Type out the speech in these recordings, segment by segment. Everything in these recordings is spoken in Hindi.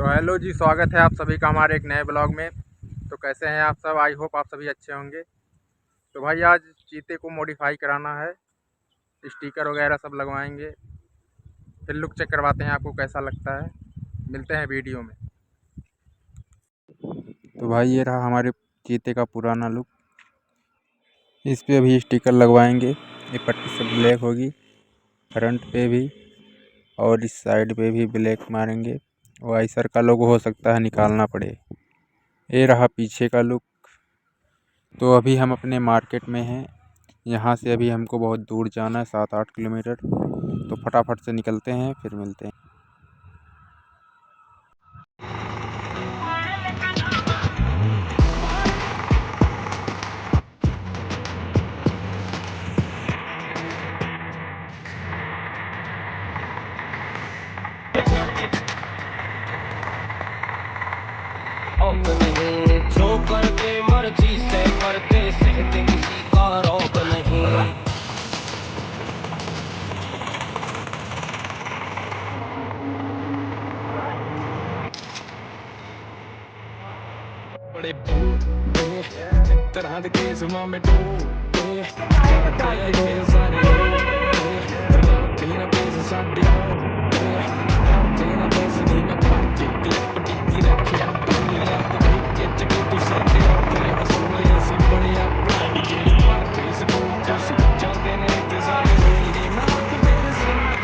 तो हेलो जी, स्वागत है आप सभी का हमारे एक नए ब्लॉग में। तो कैसे हैं आप सब? आई होप आप सभी अच्छे होंगे। तो भाई आज चीते को मॉडिफाई कराना है, स्टिकर वगैरह सब लगवाएंगे, फिर लुक चेक करवाते हैं आपको कैसा लगता है। मिलते हैं वीडियो में। तो भाई ये रहा हमारे चीते का पुराना लुक। इस पे अभी स्टिकर लगवाएंगे। ये पट्टी सब ब्लैक होगी, फ्रंट पे भी और इस साइड पे भी ब्लैक मारेंगे। और आइसर का लोगो हो सकता है निकालना पड़े। ये रहा पीछे का लुक। तो अभी हम अपने मार्केट में हैं। यहाँ से अभी हमको बहुत दूर जाना है, 7-8 किलोमीटर। तो फटाफट से निकलते हैं, फिर मिलते हैं। जो करते मर्जी से करते सहते किसी का रोक नहीं। बड़े तरह के केस में टूटे सारे तेरा पेस साडे तेरा पेस दी मैं पार्टी क्लिप टिकी रखिया दुनिया तो देख के चके तू साडे अपने असूले सी बड़े अपना जे मारते इस तुसी चलते ने ते सारे रोई नाथ मेरे साथ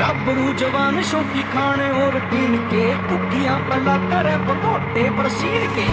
डबरू जवान शौकी खाने और पीन के कुकियां पला करे भगोटे पर सीर के